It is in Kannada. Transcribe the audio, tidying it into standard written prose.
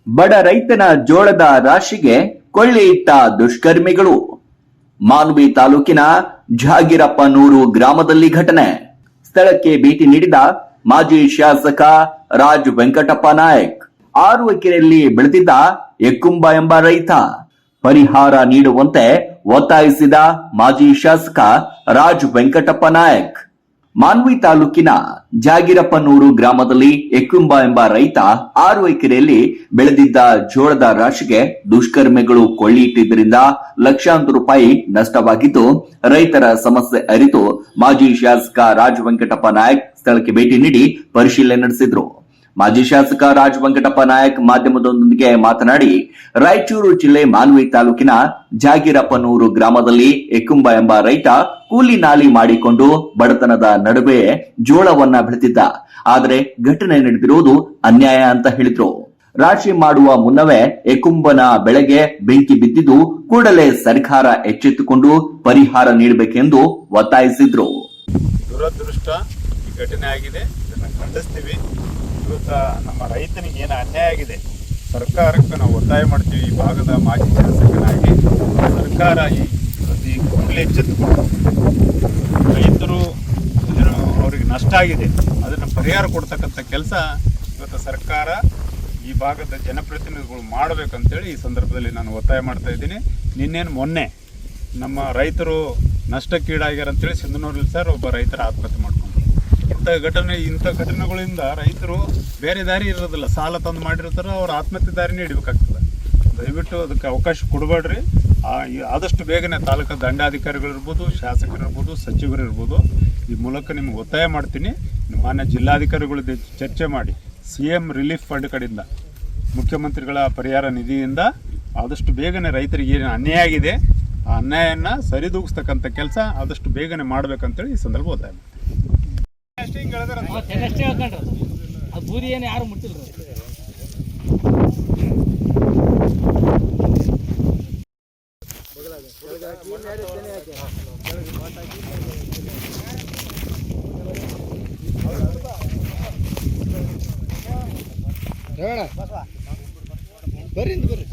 ಬಡ ರೈತನ ಜೋಳದ ರಾಶಿಗೆ ಕೊಳ್ಳಿ ಇಟ್ಟ ದುಷ್ಕರ್ಮಿಗಳು. ಮಾನ್ವಿ ತಾಲೂಕಿನ ಜಾಗಿರಪ್ಪನೂರು ಗ್ರಾಮದಲ್ಲಿ ಘಟನೆ. ಸ್ಥಳಕ್ಕೆ ಭೇಟಿ ನೀಡಿದ ಮಾಜಿ ಶಾಸಕ ರಾಜ್ ವೆಂಕಟಪ್ಪ ನಾಯಕ್. 6 ಎಕರೆಯಲ್ಲಿ ಬೆಳೆದಿದ್ದ ಎಕ್ಕುಂಬ ಎಂಬ ರೈತ ಪರಿಹಾರ ನೀಡುವಂತೆ ಒತ್ತಾಯಿಸಿದ ಮಾಜಿ ಶಾಸಕ ರಾಜ್ ವೆಂಕಟಪ್ಪ ನಾಯಕ್. ಮಾನ್ವಿ ತಾಲೂಕಿನ ಜಾಗಿರಪ್ಪನೂರು ಗ್ರಾಮದಲ್ಲಿ ಎಕ್ಕುಂಬ ಎಂಬ ರೈತ 6 ಎಕರೆಯಲ್ಲಿ ಬೆಳೆದಿದ್ದ ಜೋಳದ ರಾಶಿಗೆ ದುಷ್ಕರ್ಮಿಗಳು ಕೊಳ್ಳಿ ಇಟ್ಟಿದ್ದರಿಂದ ಲಕ್ಷಾಂತರ ರೂಪಾಯಿ ನಷ್ಟವಾಗಿದ್ದು, ರೈತರ ಸಮಸ್ಯೆ ಅರಿತು ಮಾಜಿ ಶಾಸಕ ರಾಜ್ ವೆಂಕಟಪ್ಪ ನಾಯಕ್ ಸ್ಥಳಕ್ಕೆ ಭೇಟಿ ನೀಡಿ ಪರಿಶೀಲನೆ ನಡೆಸಿದ್ರು. ಮಾಜಿ ಶಾಸಕ ರಾಜ್ ವೆಂಕಟಪ್ಪ ನಾಯಕ್ ಮಾಧ್ಯಮದೊಂದಿಗೆ ಮಾತನಾಡಿ, ರಾಯಚೂರು ಜಿಲ್ಲೆ ಮಾನ್ವಿ ತಾಲೂಕಿನ ಜಾಗಿರಪ್ಪನೂರು ಗ್ರಾಮದಲ್ಲಿ ಎಕ್ಕುಂಬ ಎಂಬ ರೈತ ಕೂಲಿ ನಾಲಿ ಮಾಡಿಕೊಂಡು ಬಡತನದ ನಡುವೆ ಜೋಳವನ್ನ ಬೆಳೆದಿದ್ದ. ಆದರೆ ಘಟನೆ ನಡೆದಿರುವುದು ಅನ್ಯಾಯ ಅಂತ ಹೇಳಿದ್ರು. ರಾಶಿ ಮಾಡುವ ಮುನ್ನವೇ ಎಕ್ಕುಂಬನ ಬೆಳೆಗೆ ಬೆಂಕಿ ಬಿದ್ದಿದ್ದು ಕೂಡಲೇ ಸರ್ಕಾರ ಎಚ್ಚೆತ್ತುಕೊಂಡು ಪರಿಹಾರ ನೀಡಬೇಕೆಂದು ಒತ್ತಾಯಿಸಿದ್ರು. ದುರದೃಷ್ಟ ಘಟನೆ ಆಗಿದೆ, ಇದನ್ನು ಖಂಡಿಸ್ತೀವಿ. ಇವತ್ತು ನಮ್ಮ ರೈತನಿಗೆ ಏನು ಅನ್ಯಾಯ ಆಗಿದೆ, ಸರ್ಕಾರಕ್ಕೆ ನಾವು ಒತ್ತಾಯ ಮಾಡ್ತೀವಿ. ಈ ಭಾಗದ ಮಾಜಿ ಶಾಸಕನಾಗಿ ಸರ್ಕಾರ ಈ ಕೂಡಲೇ ಎಚ್ಚೆತ್ತುಕೊಂಡು ರೈತರು ಅವ್ರಿಗೆ ನಷ್ಟ ಆಗಿದೆ, ಅದನ್ನು ಪರಿಹಾರ ಕೊಡ್ತಕ್ಕಂಥ ಕೆಲಸ ಇವತ್ತು ಸರ್ಕಾರ ಈ ಭಾಗದ ಜನಪ್ರತಿನಿಧಿಗಳು ಮಾಡಬೇಕಂತೇಳಿ ಈ ಸಂದರ್ಭದಲ್ಲಿ ನಾನು ಒತ್ತಾಯ ಮಾಡ್ತಾ ಇದ್ದೀನಿ. ಮೊನ್ನೆ ನಮ್ಮ ರೈತರು ನಷ್ಟಕ್ಕೀಡಾಗ್ಯಾರ ಅಂತೇಳಿ ಸಿಂಧನೂರಲ್ಲಿ ಸರ್ ಒಬ್ಬ ರೈತರ ಆತ್ಮಹತ್ಯೆ ಮಾಡ್ಕೊಂಡು, ಇಂಥ ಘಟನೆಗಳಿಂದ ರೈತರು ಬೇರೆ ದಾರಿ ಇರೋದಿಲ್ಲ, ಸಾಲ ತಂದು ಮಾಡಿರ್ತಾರೆ, ಅವ್ರ ಆತ್ಮಹತ್ಯೆ ದಾರಿನೇ ಹಿಡಿಬೇಕಾಗ್ತದೆ. ದಯವಿಟ್ಟು ಅದಕ್ಕೆ ಅವಕಾಶ ಕೊಡಬೇಡ್ರಿ. ಆದಷ್ಟು ಬೇಗನೆ ತಾಲೂಕು ದಂಡಾಧಿಕಾರಿಗಳಿರ್ಬೋದು, ಶಾಸಕರಿರ್ಬೋದು, ಸಚಿವರಿರ್ಬೋದು, ಈ ಮೂಲಕ ನಿಮ್ಗೆ ಒತ್ತಾಯ ಮಾಡ್ತೀನಿ. ಮಾನ್ಯ ಜಿಲ್ಲಾಧಿಕಾರಿಗಳ ಚರ್ಚೆ ಮಾಡಿ CM ರಿಲೀಫ್ ಫಂಡ್ ಕಡೆಯಿಂದ, ಮುಖ್ಯಮಂತ್ರಿಗಳ ಪರಿಹಾರ ನಿಧಿಯಿಂದ ಆದಷ್ಟು ಬೇಗನೆ ರೈತರಿಗೆ ಏನು ಅನ್ಯಾಯ ಆಗಿದೆ ಆ ಅನ್ಯಾಯನ ಸರಿದೂಗಿಸ್ತಕ್ಕಂಥ ಕೆಲಸ ಆದಷ್ಟು ಬೇಗನೆ ಮಾಡ್ಬೇಕಂತೇಳಿ ಈ ಸಂದರ್ಭ ಒತ್ತಾಯ ಮಾಡ್ತೀನಿ. ಬೂದಿ ಏನು ಯಾರು ಮುಟ್ಟಿಲ್ಲ. ಬರ್ರಿ ಬರ್ರಿ